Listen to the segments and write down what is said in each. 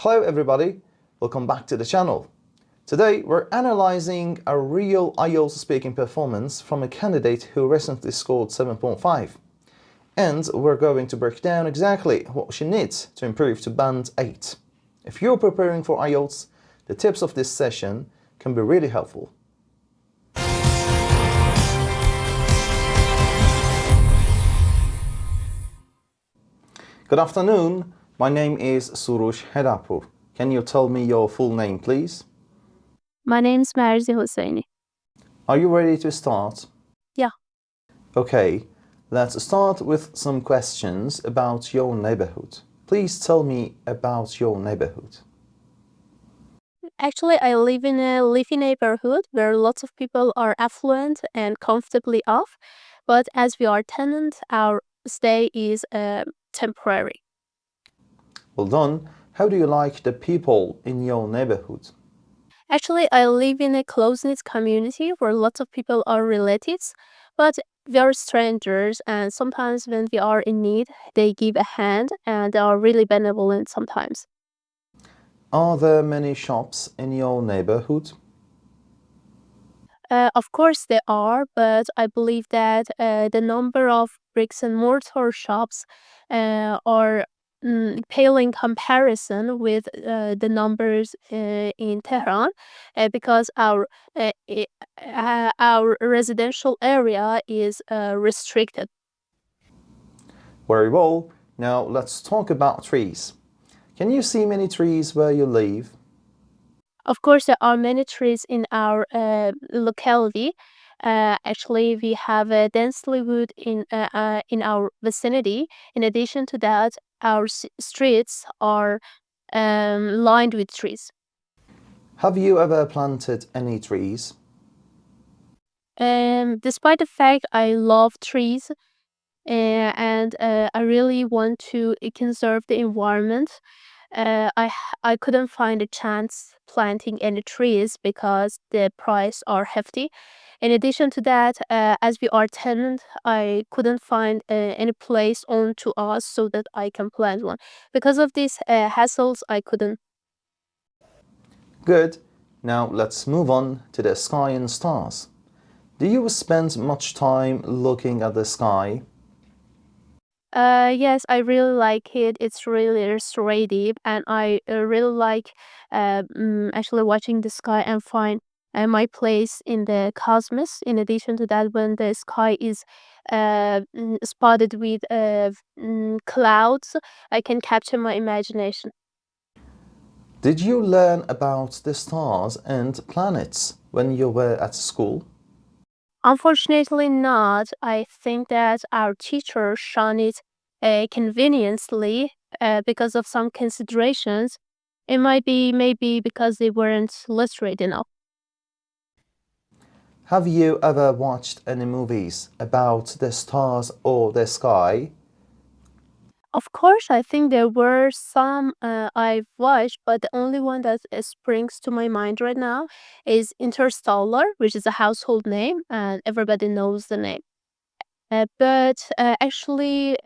Hello everybody, welcome back to the channel. Today we're analyzing a real IELTS speaking performance from a candidate who recently scored 7.5. And we're going to break down exactly what she needs to improve to band 8. If you're preparing for IELTS, the tips of this session can be really helpful. Good afternoon, my name is Surush Hedapur. Can you tell me your full name, please? My name's Marzi Hosseini. Are you ready to start? Yeah. Okay, let's start with some questions about your neighborhood. Please tell me about your neighborhood. Actually, I live in a leafy neighborhood where lots of people are affluent and comfortably off, but as we are tenants, our stay is temporary. Well done. How do you like the people in your neighborhood? Actually, I live in a close-knit community where lots of people are relatives, but we are strangers, and sometimes when we are in need, they give a hand and they are really benevolent sometimes. Are there many shops in your neighborhood? Of course there are, but I believe that the number of bricks and mortar shops are pale in comparison with the numbers in Tehran, because our residential area is restricted. Very well. Now let's talk about trees. Can you see many trees where you live? Of course, there are many trees in our locality. Actually, we have a densely wood in our vicinity. In addition to that, our streets are lined with trees. Have you ever planted any trees? Despite the fact I love trees and I really want to conserve the environment, I couldn't find a chance planting any trees because the price are hefty. In addition to that, as we are tenant, I couldn't find any place owned to us so that I can plant one. Because of these hassles, I couldn't. Good. Now let's move on to the sky and stars. Do you spend much time looking at the sky? Yes, I really like it. It's really restorative, and I really like actually watching the sky and find my place in the cosmos. In addition to that, when the sky is spotted with clouds, I can capture my imagination. Did you learn about the stars and planets when you were at school? Unfortunately, not. I think that our teachers shun it conveniently because of some considerations. It might be maybe because they weren't literate enough. Have you ever watched any movies about the stars or the sky? Of course, I think there were some I've watched, but the only one that springs to my mind right now is Interstellar, which is a household name and everybody knows the name. But actually,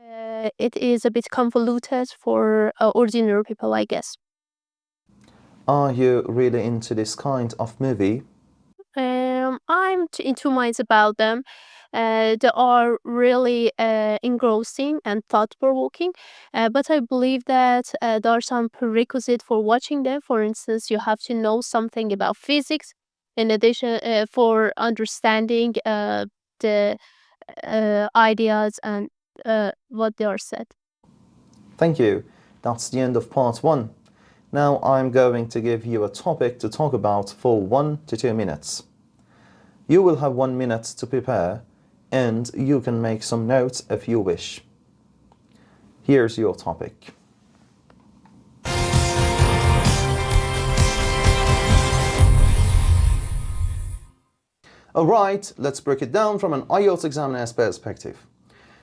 it is a bit convoluted for ordinary people, I guess. Are you really into this kind of movie? I'm in two minds about them. They are really engrossing and thought-provoking, but I believe that there are some prerequisites for watching them. For instance, you have to know something about physics, in addition for understanding the ideas and what they are said. Thank you. That's the end of part 1. Now I'm going to give you a topic to talk about for 1 to 2 minutes. You will have 1 minute to prepare, and you can make some notes if you wish. Here's your topic. Alright, let's break it down from an IELTS examiner's perspective.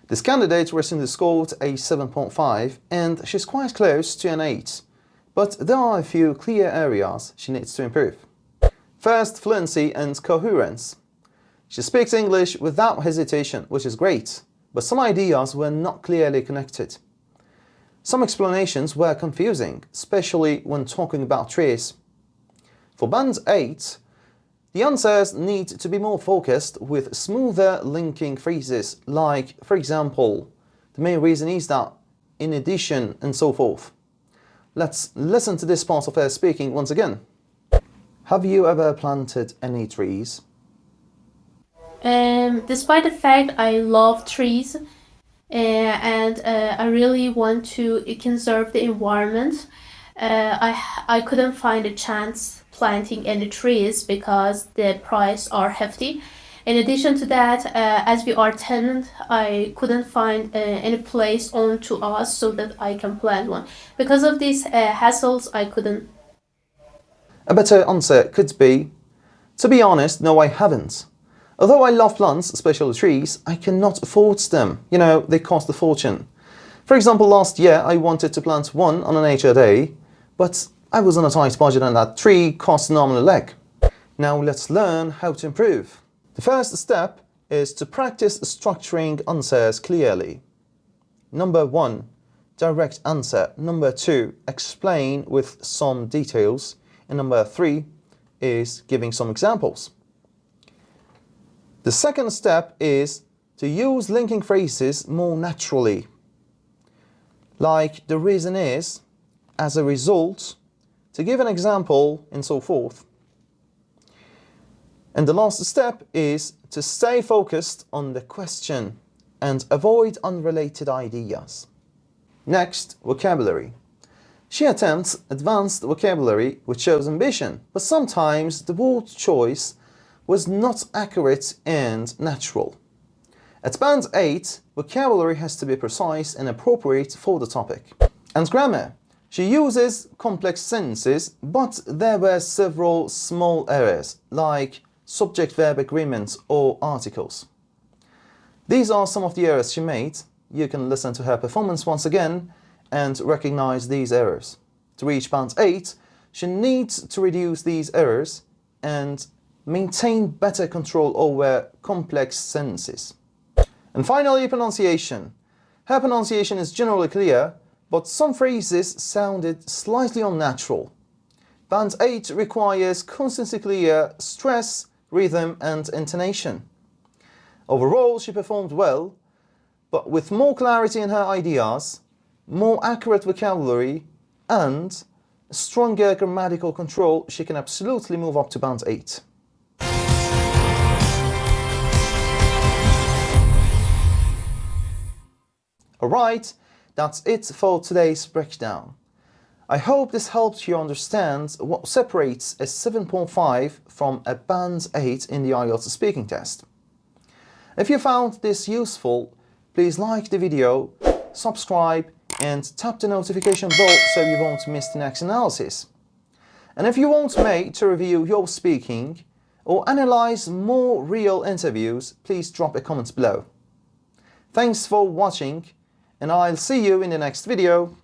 This candidate recently scored a 7.5 and she's quite close to an 8, but there are a few clear areas she needs to improve. First, fluency and coherence. She speaks English without hesitation, which is great, but some ideas were not clearly connected. Some explanations were confusing, especially when talking about trees. For Band 8, the answers need to be more focused with smoother linking phrases, like, for example, the main reason is that, in addition, and so forth. Let's listen to this part of her speaking once again. Have you ever planted any trees? Despite the fact I love trees, and I really want to conserve the environment, I couldn't find a chance planting any trees because the price are hefty. In addition to that, as we are tenant, I couldn't find any place owned to us so that I can plant one. Because of these hassles, I couldn't. A better answer could be, to be honest, no, I haven't. Although I love plants, especially trees, I cannot afford them. You know, they cost a fortune. For example, last year I wanted to plant one on a nature day, but I was on a tight budget and that tree cost an arm and a leg. Now let's learn how to improve. The first step is to practice structuring answers clearly. Number 1, direct answer. Number 2, explain with some details. And number 3 is giving some examples. The second step is to use linking phrases more naturally, like the reason is, as a result, to give an example, and so forth. And the last step is to stay focused on the question and avoid unrelated ideas. Next, vocabulary. She attempts advanced vocabulary, which shows ambition, but sometimes the word choice was not accurate and natural. At Band 8, vocabulary has to be precise and appropriate for the topic. And grammar. She uses complex sentences, but there were several small errors, like subject-verb agreements or articles. These are some of the errors she made. You can listen to her performance once again and recognize these errors. To reach Band 8, she needs to reduce these errors and maintain better control over complex sentences. And finally, pronunciation. Her pronunciation is generally clear, but some phrases sounded slightly unnatural. Band 8 requires constantly clear stress, rhythm and intonation. Overall, she performed well, but with more clarity in her ideas, more accurate vocabulary and stronger grammatical control, she can absolutely move up to Band 8. Alright, that's it for today's breakdown. I hope this helps you understand what separates a 7.5 from a Band 8 in the IELTS speaking test. If you found this useful, please like the video, subscribe and tap the notification bell so you won't miss the next analysis. And if you want me to review your speaking or analyze more real interviews, please drop a comment below. Thanks for watching, and I'll see you in the next video.